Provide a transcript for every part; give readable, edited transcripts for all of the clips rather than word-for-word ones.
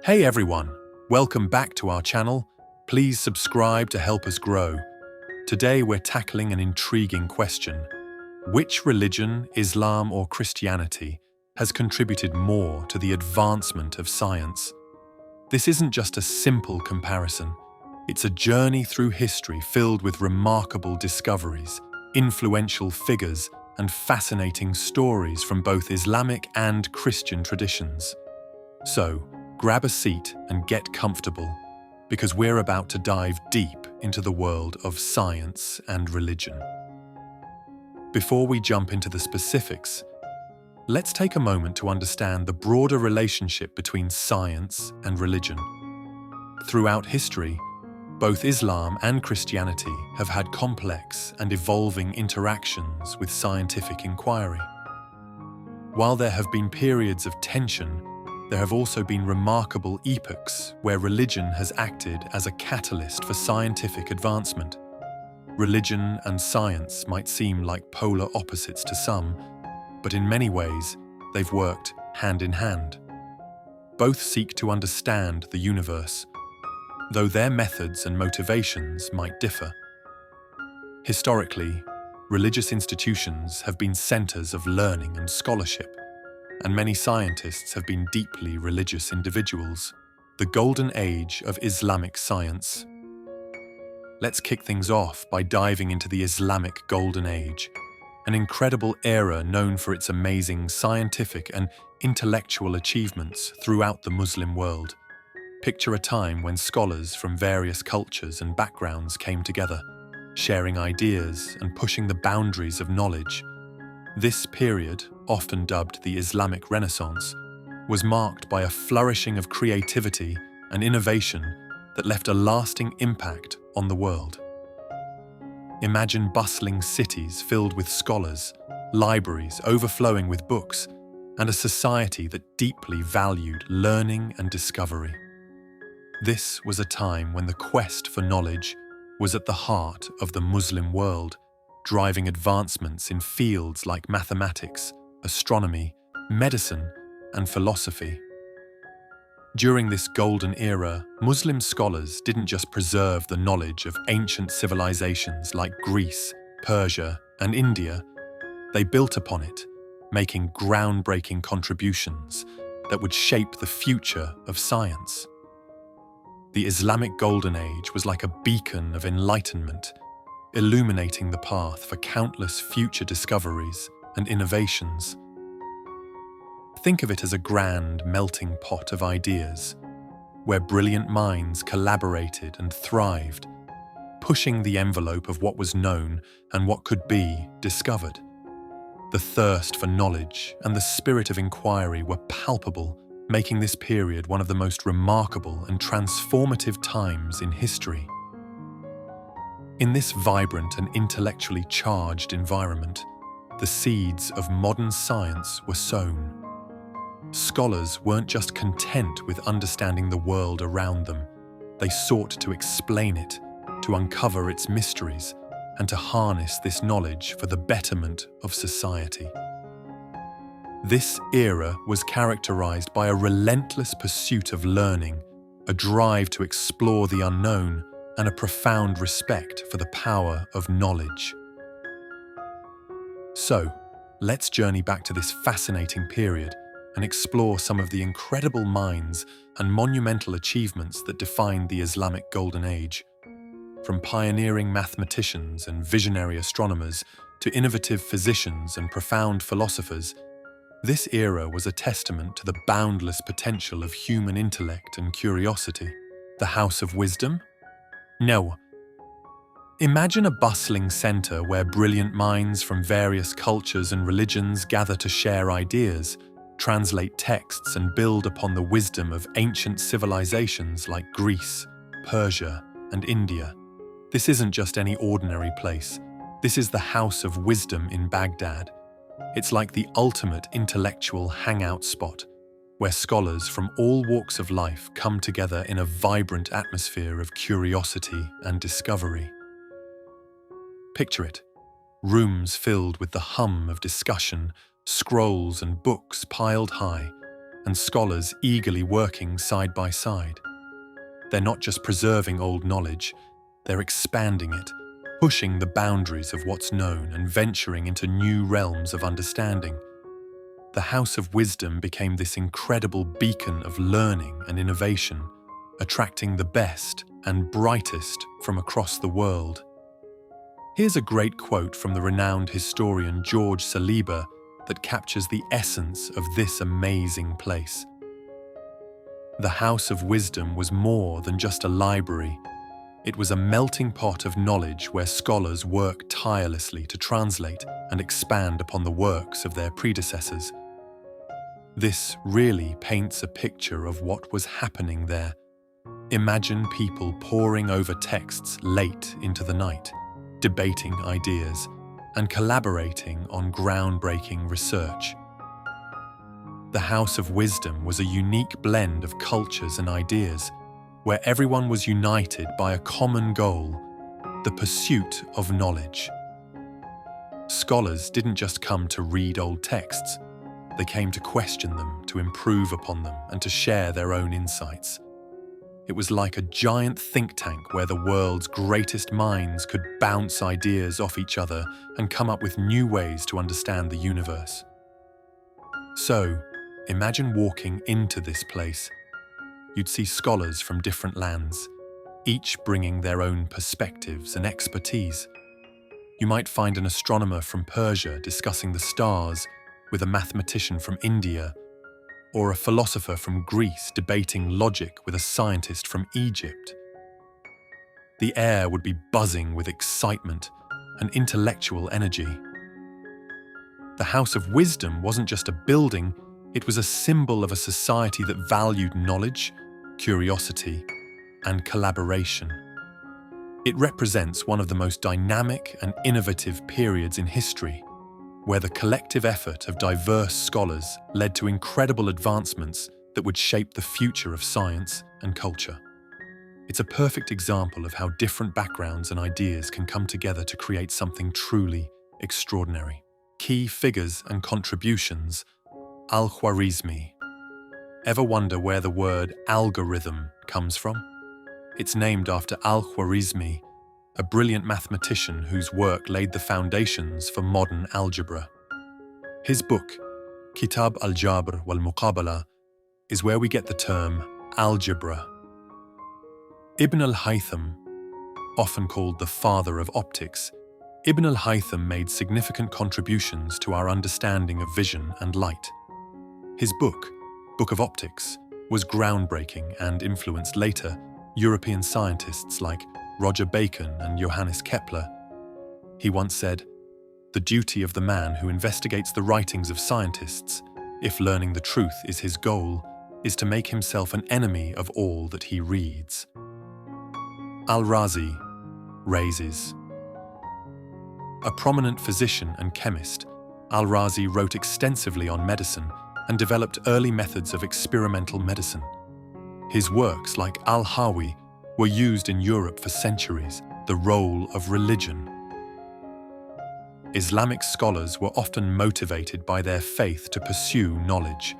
Hey everyone, welcome back to our channel. Please subscribe to help us grow. Today we're tackling an intriguing question. Which religion, Islam or Christianity, has contributed more to the advancement of science? This isn't just a simple comparison. It's a journey through history filled with remarkable discoveries, influential figures, and fascinating stories from both Islamic and Christian traditions. So, grab a seat and get comfortable, because we're about to dive deep into the world of science and religion. Before we jump into the specifics, let's take a moment to understand the broader relationship between science and religion. Throughout history, both Islam and Christianity have had complex and evolving interactions with scientific inquiry. While there have been periods of tension, there have also been remarkable epochs where religion has acted as a catalyst for scientific advancement. Religion and science might seem like polar opposites to some, but in many ways, they've worked hand in hand. Both seek to understand the universe, though their methods and motivations might differ. Historically, religious institutions have been centers of learning and scholarship, and many scientists have been deeply religious individuals. The golden age of Islamic science. Let's kick things off by diving into the Islamic Golden Age, an incredible era known for its amazing scientific and intellectual achievements throughout the Muslim world. Picture a time when scholars from various cultures and backgrounds came together, sharing ideas and pushing the boundaries of knowledge. This period, often dubbed the Islamic Renaissance, was marked by a flourishing of creativity and innovation that left a lasting impact on the world. Imagine bustling cities filled with scholars, libraries overflowing with books, and a society that deeply valued learning and discovery. This was a time when the quest for knowledge was at the heart of the Muslim world, driving advancements in fields like mathematics, astronomy, medicine, and philosophy. During this golden era, Muslim scholars didn't just preserve the knowledge of ancient civilizations like Greece, Persia, and India. They built upon it, making groundbreaking contributions that would shape the future of science. The Islamic Golden Age was like a beacon of enlightenment, illuminating the path for countless future discoveries and innovations. Think of it as a grand melting pot of ideas, where brilliant minds collaborated and thrived, pushing the envelope of what was known and what could be discovered. The thirst for knowledge and the spirit of inquiry were palpable, making this period one of the most remarkable and transformative times in history. In this vibrant and intellectually charged environment, the seeds of modern science were sown. Scholars weren't just content with understanding the world around them. They sought to explain it, to uncover its mysteries, and to harness this knowledge for the betterment of society. This era was characterized by a relentless pursuit of learning, a drive to explore the unknown, and a profound respect for the power of knowledge. So, let's journey back to this fascinating period and explore some of the incredible minds and monumental achievements that defined the Islamic Golden Age. From pioneering mathematicians and visionary astronomers to innovative physicians and profound philosophers, this era was a testament to the boundless potential of human intellect and curiosity. The House of Wisdom? No. Imagine a bustling center where brilliant minds from various cultures and religions gather to share ideas, translate texts, and build upon the wisdom of ancient civilizations like Greece, Persia, and India. This isn't just any ordinary place. This is the House of Wisdom in Baghdad. It's like the ultimate intellectual hangout spot, where scholars from all walks of life come together in a vibrant atmosphere of curiosity and discovery. Picture it, rooms filled with the hum of discussion, scrolls and books piled high, and scholars eagerly working side by side. They're not just preserving old knowledge, they're expanding it, pushing the boundaries of what's known and venturing into new realms of understanding. The House of Wisdom became this incredible beacon of learning and innovation, attracting the best and brightest from across the world. Here's a great quote from the renowned historian George Saliba that captures the essence of this amazing place. The House of Wisdom was more than just a library. It was a melting pot of knowledge where scholars worked tirelessly to translate and expand upon the works of their predecessors. This really paints a picture of what was happening there. Imagine people poring over texts late into the night, debating ideas, and collaborating on groundbreaking research. The House of Wisdom was a unique blend of cultures and ideas, where everyone was united by a common goal, the pursuit of knowledge. Scholars didn't just come to read old texts, they came to question them, to improve upon them, and to share their own insights. It was like a giant think tank where the world's greatest minds could bounce ideas off each other and come up with new ways to understand the universe. So, imagine walking into this place. You'd see scholars from different lands, each bringing their own perspectives and expertise. You might find an astronomer from Persia discussing the stars with a mathematician from India, or a philosopher from Greece debating logic with a scientist from Egypt. The air would be buzzing with excitement and intellectual energy. The House of Wisdom wasn't just a building, it was a symbol of a society that valued knowledge, curiosity, and collaboration. It represents one of the most dynamic and innovative periods in history, where the collective effort of diverse scholars led to incredible advancements that would shape the future of science and culture. It's a perfect example of how different backgrounds and ideas can come together to create something truly extraordinary. Key figures and contributions. Al-Khwarizmi. Ever wonder where the word algorithm comes from? It's named after Al-Khwarizmi, a brilliant mathematician whose work laid the foundations for modern algebra. His book, Kitab al-Jabr wal-Muqabala, is where we get the term algebra. Ibn al-Haytham, often called the father of optics, Ibn al-Haytham made significant contributions to our understanding of vision and light. His book, Book of Optics, was groundbreaking and influenced later European scientists like Roger Bacon and Johannes Kepler. He once said, "The duty of the man who investigates the writings of scientists, if learning the truth is his goal, is to make himself an enemy of all that he reads." Al-Razi raises. A prominent physician and chemist, Al-Razi wrote extensively on medicine and developed early methods of experimental medicine. His works, like Al-Hawi, were used in Europe for centuries. The role of religion. Islamic scholars were often motivated by their faith to pursue knowledge.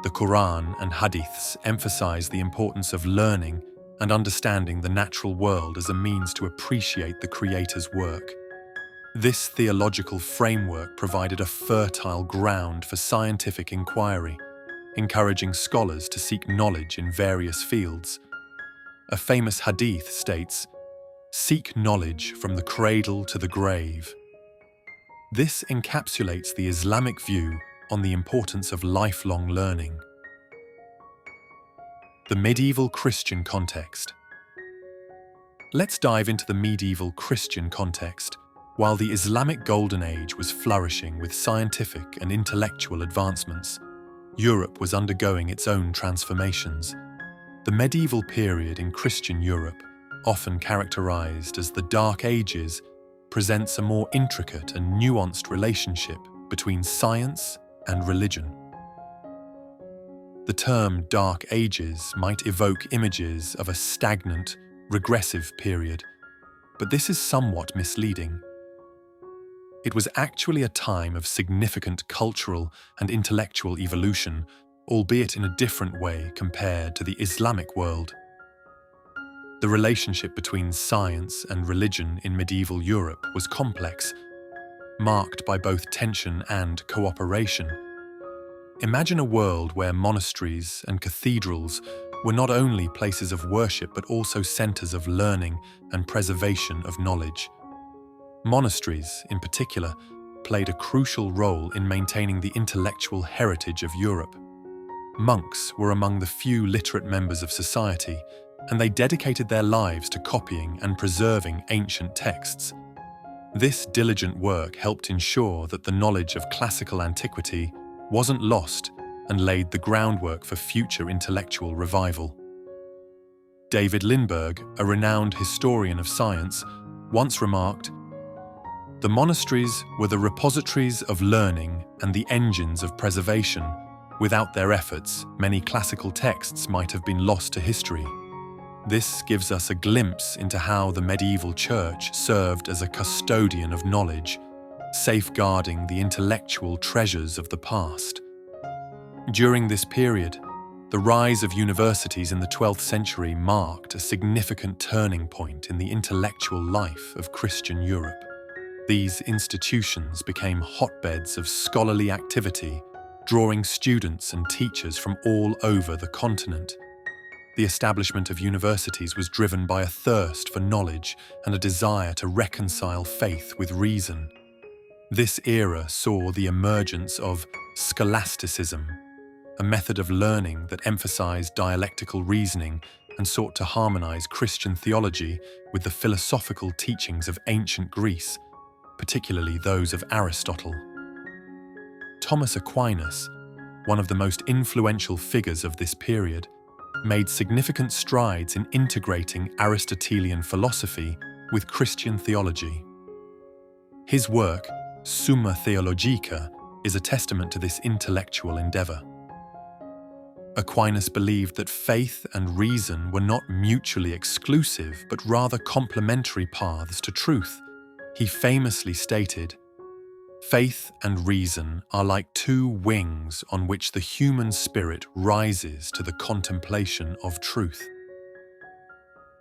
The Quran and Hadiths emphasize the importance of learning and understanding the natural world as a means to appreciate the Creator's work. This theological framework provided a fertile ground for scientific inquiry, encouraging scholars to seek knowledge in various fields. A famous hadith states, "Seek knowledge from the cradle to the grave." This encapsulates the Islamic view on the importance of lifelong learning. The medieval Christian context. Let's dive into the medieval Christian context. While the Islamic Golden Age was flourishing with scientific and intellectual advancements, Europe was undergoing its own transformations. The medieval period in Christian Europe, often characterized as the Dark Ages, presents a more intricate and nuanced relationship between science and religion. The term Dark Ages might evoke images of a stagnant, regressive period, but this is somewhat misleading. It was actually a time of significant cultural and intellectual evolution, albeit in a different way compared to the Islamic world. The relationship between science and religion in medieval Europe was complex, marked by both tension and cooperation. Imagine a world where monasteries and cathedrals were not only places of worship but also centers of learning and preservation of knowledge. Monasteries, in particular, played a crucial role in maintaining the intellectual heritage of Europe. Monks were among the few literate members of society, and they dedicated their lives to copying and preserving ancient texts. This diligent work helped ensure that the knowledge of classical antiquity wasn't lost and laid the groundwork for future intellectual revival. David Lindbergh, a renowned historian of science, once remarked, "The monasteries were the repositories of learning and the engines of preservation. Without their efforts, many classical texts might have been lost to history." This gives us a glimpse into how the medieval church served as a custodian of knowledge, safeguarding the intellectual treasures of the past. During this period, the rise of universities in the 12th century marked a significant turning point in the intellectual life of Christian Europe. These institutions became hotbeds of scholarly activity, drawing students and teachers from all over the continent. The establishment of universities was driven by a thirst for knowledge and a desire to reconcile faith with reason. This era saw the emergence of scholasticism, a method of learning that emphasized dialectical reasoning and sought to harmonize Christian theology with the philosophical teachings of ancient Greece, particularly those of Aristotle. Thomas Aquinas, one of the most influential figures of this period, made significant strides in integrating Aristotelian philosophy with Christian theology. His work, Summa Theologica, is a testament to this intellectual endeavor. Aquinas believed that faith and reason were not mutually exclusive, but rather complementary paths to truth. He famously stated, "Faith and reason are like two wings on which the human spirit rises to the contemplation of truth."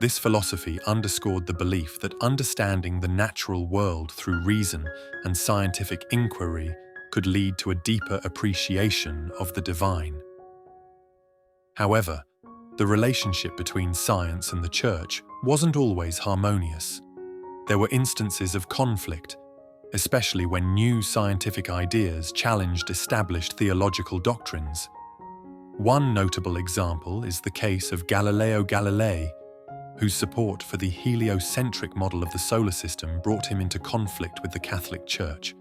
This philosophy underscored the belief that understanding the natural world through reason and scientific inquiry could lead to a deeper appreciation of the divine. However, the relationship between science and the church wasn't always harmonious. There were instances of conflict, especially when new scientific ideas challenged established theological doctrines. One notable example is the case of Galileo Galilei, whose support for the heliocentric model of the solar system brought him into conflict with the Catholic Church.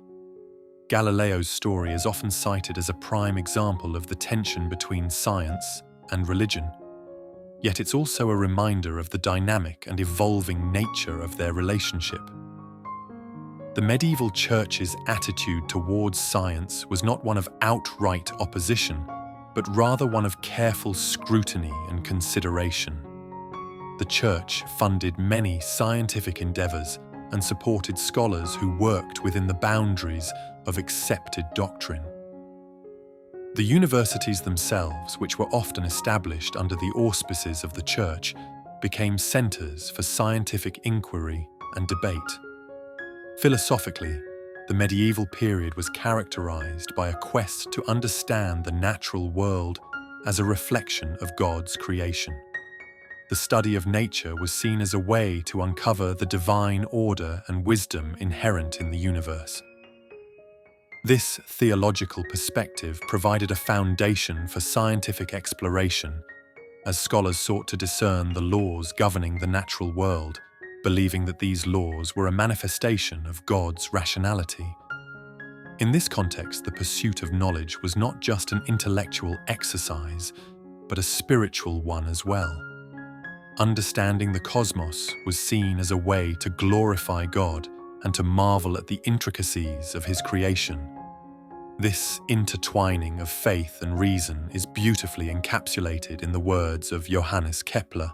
Galileo's story is often cited as a prime example of the tension between science and religion. Yet it's also a reminder of the dynamic and evolving nature of their relationship. The medieval church's attitude towards science was not one of outright opposition, but rather one of careful scrutiny and consideration. The church funded many scientific endeavors and supported scholars who worked within the boundaries of accepted doctrine. The universities themselves, which were often established under the auspices of the church, became centers for scientific inquiry and debate. Philosophically, the medieval period was characterized by a quest to understand the natural world as a reflection of God's creation. The study of nature was seen as a way to uncover the divine order and wisdom inherent in the universe. This theological perspective provided a foundation for scientific exploration, as scholars sought to discern the laws governing the natural world, believing that these laws were a manifestation of God's rationality. In this context, the pursuit of knowledge was not just an intellectual exercise, but a spiritual one as well. Understanding the cosmos was seen as a way to glorify God and to marvel at the intricacies of His creation. This intertwining of faith and reason is beautifully encapsulated in the words of Johannes Kepler,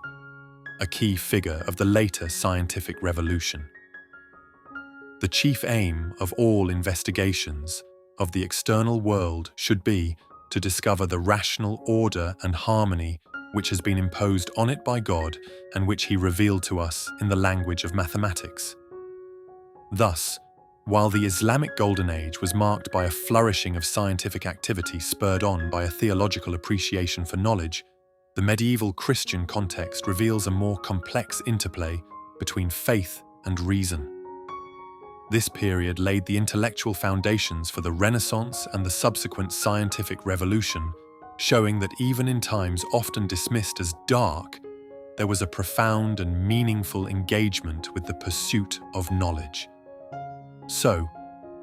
a key figure of the later scientific revolution. The chief aim of all investigations of the external world should be to discover the rational order and harmony which has been imposed on it by God and which He revealed to us in the language of mathematics. Thus, while the Islamic Golden Age was marked by a flourishing of scientific activity spurred on by a theological appreciation for knowledge, the medieval Christian context reveals a more complex interplay between faith and reason. This period laid the intellectual foundations for the Renaissance and the subsequent scientific revolution, showing that even in times often dismissed as dark, there was a profound and meaningful engagement with the pursuit of knowledge. So,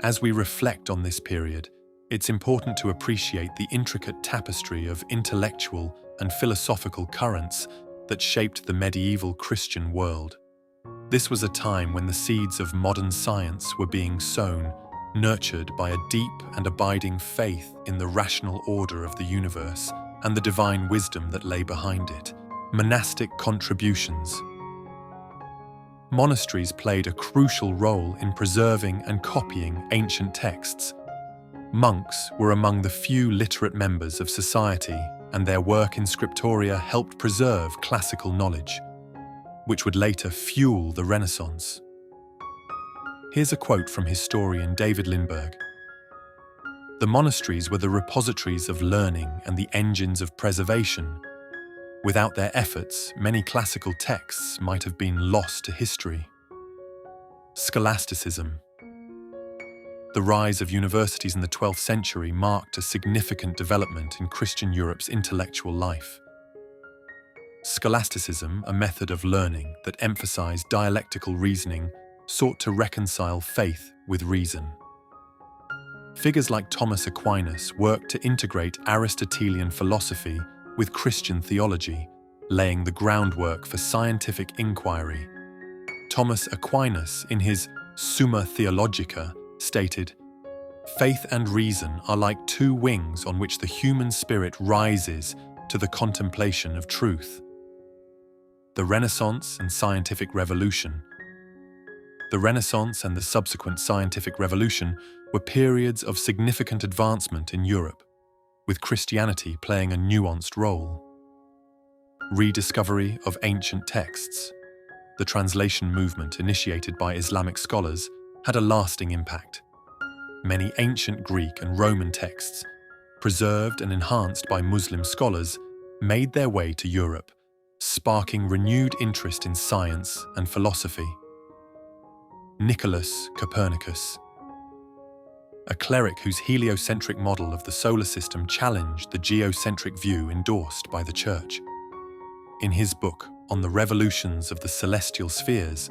as we reflect on this period, it's important to appreciate the intricate tapestry of intellectual and philosophical currents that shaped the medieval Christian world. This was a time when the seeds of modern science were being sown, nurtured by a deep and abiding faith in the rational order of the universe and the divine wisdom that lay behind it. Monastic contributions. Monasteries played a crucial role in preserving and copying ancient texts. Monks were among the few literate members of society, and their work in scriptoria helped preserve classical knowledge, which would later fuel the Renaissance. Here's a quote from historian David Lindberg. "The monasteries were the repositories of learning and the engines of preservation. Without their efforts, many classical texts might have been lost to history." Scholasticism. The rise of universities in the 12th century marked a significant development in Christian Europe's intellectual life. Scholasticism, a method of learning that emphasized dialectical reasoning, sought to reconcile faith with reason. Figures like Thomas Aquinas worked to integrate Aristotelian philosophy with Christian theology, laying the groundwork for scientific inquiry. Thomas Aquinas, in his Summa Theologica, stated, "Faith and reason are like two wings on which the human spirit rises to the contemplation of truth." The Renaissance and Scientific Revolution. The Renaissance and the subsequent scientific revolution were periods of significant advancement in Europe, with Christianity playing a nuanced role. Rediscovery of ancient texts. The translation movement initiated by Islamic scholars had a lasting impact. Many ancient Greek and Roman texts, preserved and enhanced by Muslim scholars, made their way to Europe, sparking renewed interest in science and philosophy. Nicholas Copernicus. A cleric whose heliocentric model of the solar system challenged the geocentric view endorsed by the Church. In his book On the Revolutions of the Celestial Spheres,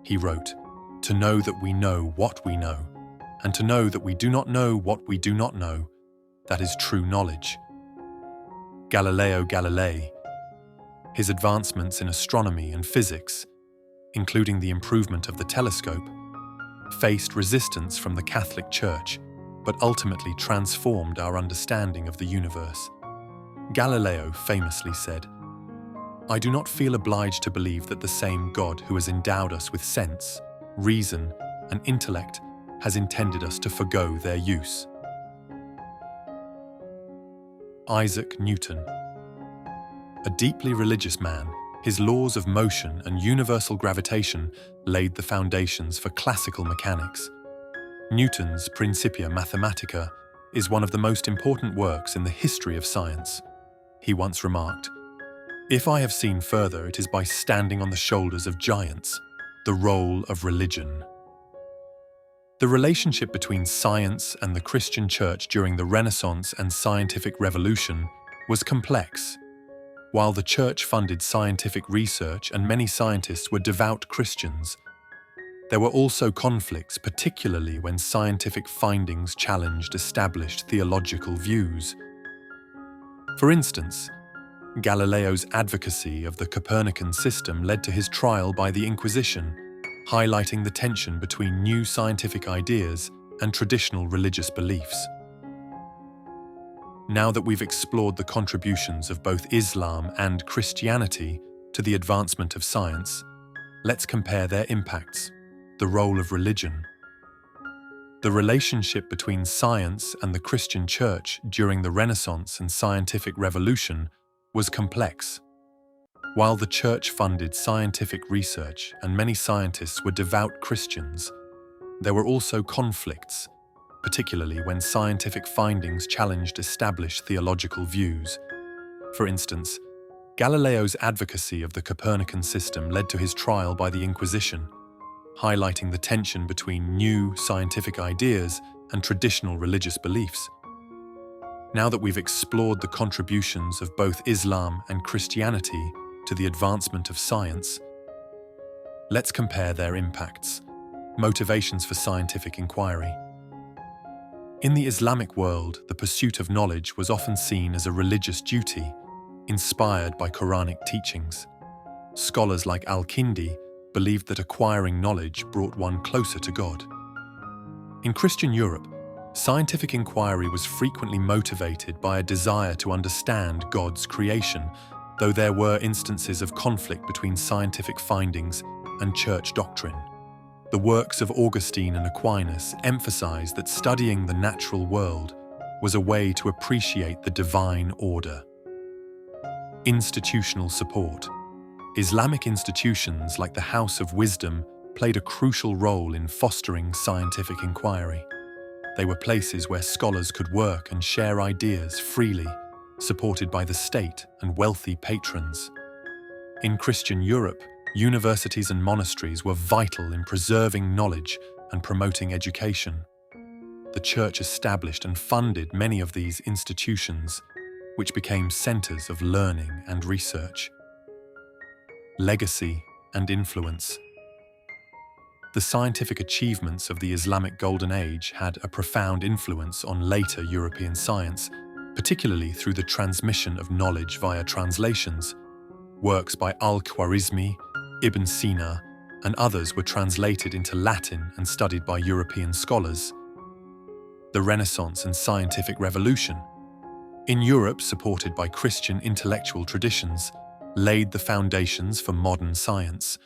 he wrote, "To know that we know what we know, and to know that we do not know what we do not know, that is true knowledge." Galileo Galilei. His advancements in astronomy and physics, including the improvement of the telescope, faced resistance from the Catholic Church, but ultimately transformed our understanding of the universe. Galileo famously said, "I do not feel obliged to believe that the same God who has endowed us with sense, reason, and intellect has intended us to forgo their use." Isaac Newton. A deeply religious man, his laws of motion and universal gravitation laid the foundations for classical mechanics. Newton's Principia Mathematica is one of the most important works in the history of science. He once remarked, "If I have seen further, it is by standing on the shoulders of giants, the role of religion." The relationship between science and the Christian Church during the Renaissance and Scientific Revolution was complex. While the Church funded scientific research and many scientists were devout Christians, there were also conflicts, particularly when scientific findings challenged established theological views. For instance, Galileo's advocacy of the Copernican system led to his trial by the Inquisition, highlighting the tension between new scientific ideas and traditional religious beliefs. Now that we've explored the contributions of both Islam and Christianity to the advancement of science, let's compare their impacts. The role of religion. The relationship between science and the Christian Church during the Renaissance and scientific revolution was complex. While the Church funded scientific research and many scientists were devout Christians, there were also conflicts, particularly when scientific findings challenged established theological views. For instance, Galileo's advocacy of the Copernican system led to his trial by the Inquisition, highlighting the tension between new scientific ideas and traditional religious beliefs. Now that we've explored the contributions of both Islam and Christianity to the advancement of science, let's compare their impacts. Motivations for scientific inquiry. In the Islamic world, the pursuit of knowledge was often seen as a religious duty, inspired by Quranic teachings. Scholars like Al-Kindi believed that acquiring knowledge brought one closer to God. In Christian Europe, scientific inquiry was frequently motivated by a desire to understand God's creation, though there were instances of conflict between scientific findings and church doctrine. The works of Augustine and Aquinas emphasized that studying the natural world was a way to appreciate the divine order. Institutional support. Islamic institutions like the House of Wisdom played a crucial role in fostering scientific inquiry. They were places where scholars could work and share ideas freely, supported by the state and wealthy patrons. In Christian Europe, universities and monasteries were vital in preserving knowledge and promoting education. The Church established and funded many of these institutions, which became centers of learning and research. Legacy and influence. The scientific achievements of the Islamic Golden Age had a profound influence on later European science, particularly through the transmission of knowledge via translations. Works by Al-Khwarizmi, Ibn Sina, and others were translated into Latin and studied by European scholars. The Renaissance and Scientific Revolution. In Europe, supported by Christian intellectual traditions, laid the foundations for modern science.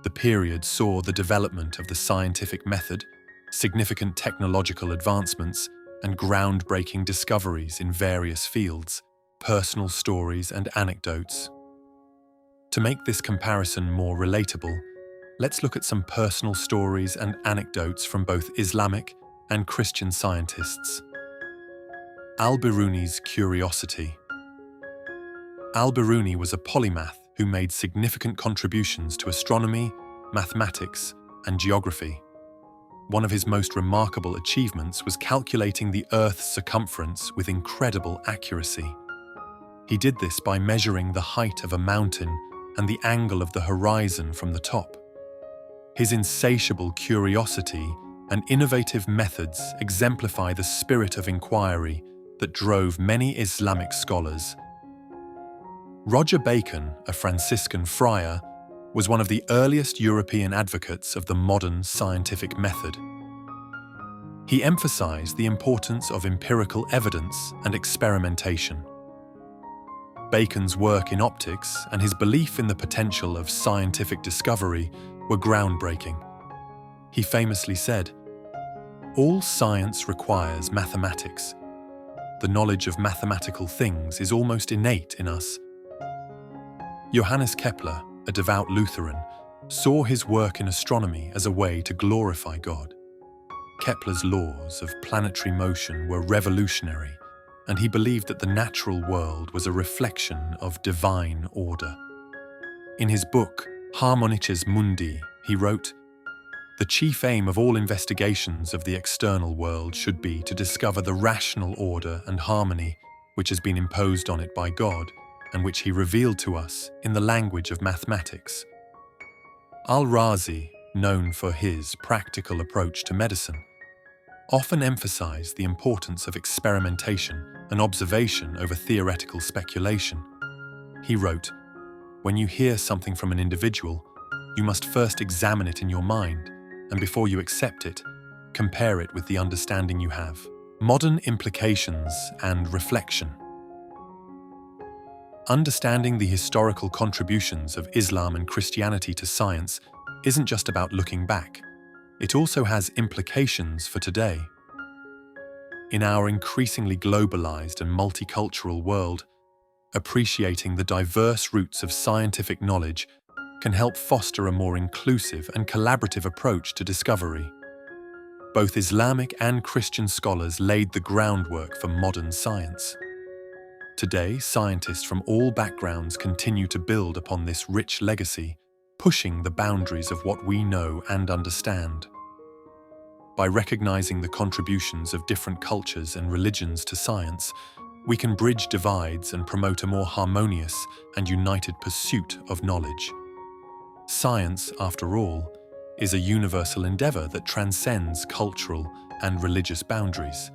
The period saw the development of the scientific method, significant technological advancements, and groundbreaking discoveries in various fields, personal stories and anecdotes. To make this comparison more relatable, let's look at some personal stories and anecdotes from both Islamic and Christian scientists. Al-Biruni's curiosity. Al-Biruni was a polymath who made significant contributions to astronomy, mathematics, and geography. One of his most remarkable achievements was calculating the Earth's circumference with incredible accuracy. He did this by measuring the height of a mountain and the angle of the horizon from the top. His insatiable curiosity and innovative methods exemplify the spirit of inquiry that drove many Islamic scholars. Roger Bacon, a Franciscan friar, was one of the earliest European advocates of the modern scientific method. He emphasized the importance of empirical evidence and experimentation. Bacon's work in optics and his belief in the potential of scientific discovery were groundbreaking. He famously said, "All science requires mathematics. The knowledge of mathematical things is almost innate in us." Johannes Kepler, a devout Lutheran, saw his work in astronomy as a way to glorify God. Kepler's laws of planetary motion were revolutionary, and he believed that the natural world was a reflection of divine order. In his book, Harmonices Mundi, he wrote, "The chief aim of all investigations of the external world should be to discover the rational order and harmony which has been imposed on it by God, and which he revealed to us in the language of mathematics." Al-Razi, known for his practical approach to medicine, often emphasized the importance of experimentation and observation over theoretical speculation. He wrote, "When you hear something from an individual, you must first examine it in your mind, and before you accept it, compare it with the understanding you have." Modern implications and reflection. Understanding the historical contributions of Islam and Christianity to science isn't just about looking back. it also has implications for today. In our increasingly globalized and multicultural world, appreciating the diverse roots of scientific knowledge can help foster a more inclusive and collaborative approach to discovery. Both Islamic and Christian scholars laid the groundwork for modern science. Today, scientists from all backgrounds continue to build upon this rich legacy, pushing the boundaries of what we know and understand. By recognizing the contributions of different cultures and religions to science, we can bridge divides and promote a more harmonious and united pursuit of knowledge. Science, after all, is a universal endeavor that transcends cultural and religious boundaries.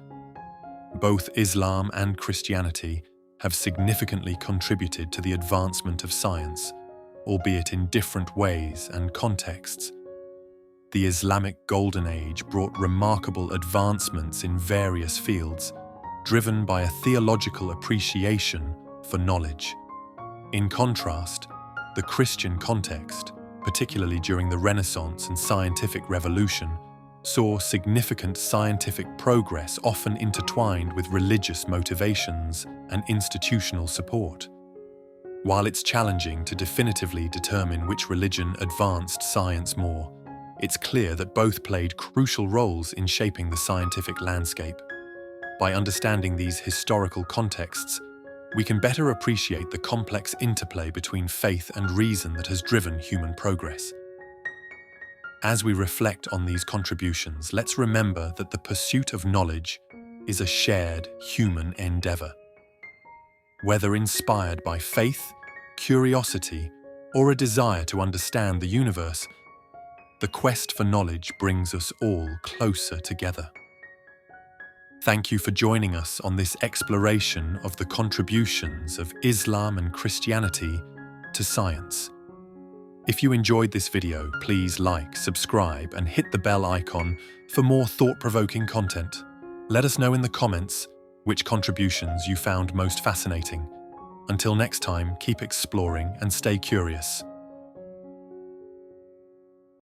Both Islam and Christianity have significantly contributed to the advancement of science, albeit in different ways and contexts. The Islamic Golden Age brought remarkable advancements in various fields, driven by a theological appreciation for knowledge. In contrast, the Christian context, particularly during the Renaissance and scientific revolution, saw significant scientific progress often intertwined with religious motivations and institutional support. While it's challenging to definitively determine which religion advanced science more, it's clear that both played crucial roles in shaping the scientific landscape. By understanding these historical contexts, we can better appreciate the complex interplay between faith and reason that has driven human progress. As we reflect on these contributions, let's remember that the pursuit of knowledge is a shared human endeavor. Whether inspired by faith, curiosity, or a desire to understand the universe, the quest for knowledge brings us all closer together. Thank you for joining us on this exploration of the contributions of Islam and Christianity to science. If you enjoyed this video, please like, subscribe, and hit the bell icon for more thought-provoking content. Let us know in the comments which contributions you found most fascinating. Until next time, keep exploring and stay curious.